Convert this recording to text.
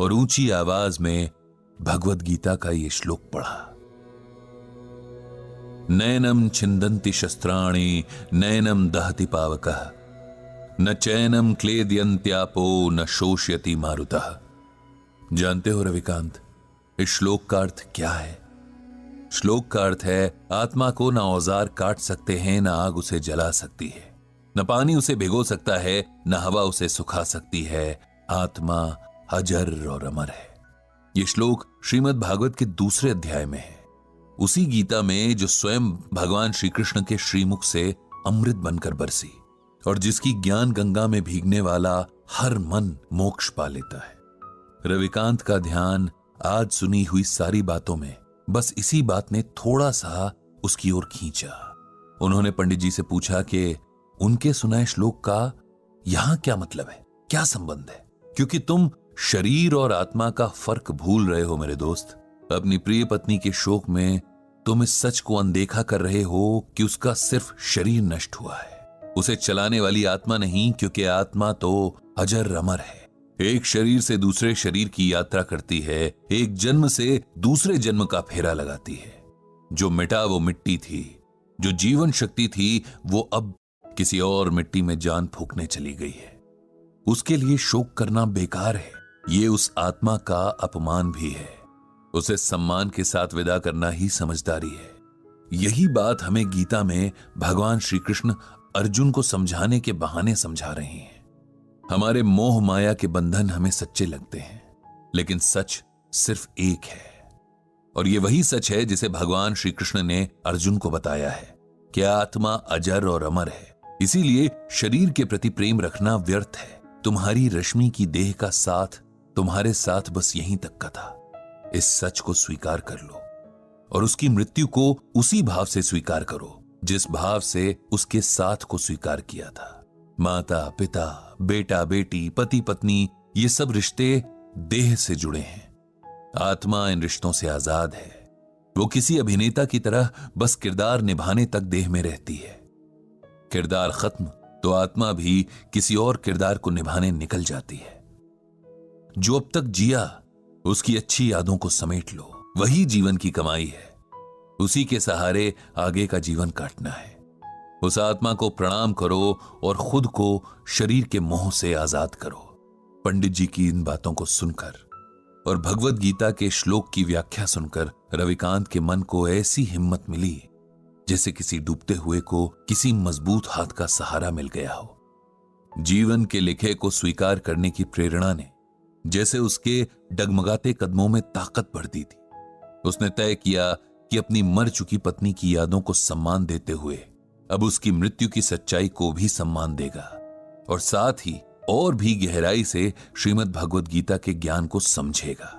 और ऊंची आवाज में भगवद गीता का ये श्लोक पढ़ा। नैनम छिंदन्ति शस्त्राणि नैनम दहति पावकः न चैनम क्लेदयन्त्यापो न शोष्यति मारुतः। जानते हो रविकांत, इस श्लोक का अर्थ क्या है? श्लोक का अर्थ है, आत्मा को न औजार काट सकते हैं, न आग उसे जला सकती है, न पानी उसे भिगो सकता है, न हवा उसे सुखा सकती है। आत्मा अजर और अमर है। यह श्लोक श्रीमद् भागवत के दूसरे अध्याय में है, उसी गीता में जो स्वयं भगवान श्री कृष्ण के श्रीमुख से अमृत बनकर बरसी और जिसकी ज्ञान गंगा में भीगने वाला हर मन मोक्ष पा लेता है। रविकांत का ध्यान आज सुनी हुई सारी बातों में बस इसी बात ने थोड़ा सा उसकी ओर खींचा। उन्होंने पंडित जी से पूछा कि उनके सुनाए श्लोक का यहां क्या मतलब है, क्या संबंध है? क्योंकि तुम शरीर और आत्मा का फर्क भूल रहे हो मेरे दोस्त। अपनी प्रिय पत्नी के शोक में तुम इस सच को अनदेखा कर रहे हो कि उसका सिर्फ शरीर नष्ट हुआ है, उसे चलाने वाली आत्मा नहीं, क्योंकि आत्मा तो अजर अमर है। एक शरीर से दूसरे शरीर की यात्रा करती है, एक जन्म से दूसरे जन्म का फेरा लगाती है। जो मिटा वो मिट्टी थी, जो जीवन शक्ति थी वो अब किसी और मिट्टी में जान फूंकने चली गई है। उसके लिए शोक करना बेकार है, ये उस आत्मा का अपमान भी है। उसे सम्मान के साथ विदा करना ही समझदारी है। यही बात हमें गीता में भगवान श्री कृष्ण अर्जुन को समझाने के बहाने समझा रहे हैं। हमारे मोह माया के बंधन हमें सच्चे लगते हैं, लेकिन सच सिर्फ एक है, और ये वही सच है जिसे भगवान श्री कृष्ण ने अर्जुन को बताया है कि आत्मा अजर और अमर है। इसीलिए शरीर के प्रति प्रेम रखना व्यर्थ है। तुम्हारी रश्मि की देह का साथ तुम्हारे साथ बस यहीं तक का था। इस सच को स्वीकार कर लो और उसकी मृत्यु को उसी भाव से स्वीकार करो जिस भाव से उसके साथ को स्वीकार किया था। माता पिता, बेटा बेटी, पति पत्नी, ये सब रिश्ते देह से जुड़े हैं। आत्मा इन रिश्तों से आजाद है। वो किसी अभिनेता की तरह बस किरदार निभाने तक देह में रहती है। किरदार खत्म तो आत्मा भी किसी और किरदार को निभाने निकल जाती है। जो अब तक जिया उसकी अच्छी यादों को समेट लो, वही जीवन की कमाई है। उसी के सहारे आगे का जीवन काटना है। उस आत्मा को प्रणाम करो और खुद को शरीर के मोह से आजाद करो। पंडित जी की इन बातों को सुनकर और भगवद गीता के श्लोक की व्याख्या सुनकर रविकांत के मन को ऐसी हिम्मत मिली जैसे किसी डूबते हुए को किसी मजबूत हाथ का सहारा मिल गया हो। जीवन के लिखे को स्वीकार करने की प्रेरणा ने जैसे उसके डगमगाते कदमों में ताकत भर दी थी। उसने तय किया कि अपनी मर चुकी पत्नी की यादों को सम्मान देते हुए अब उसकी मृत्यु की सच्चाई को भी सम्मान देगा और साथ ही और भी गहराई से श्रीमद् भगवद गीता के ज्ञान को समझेगा।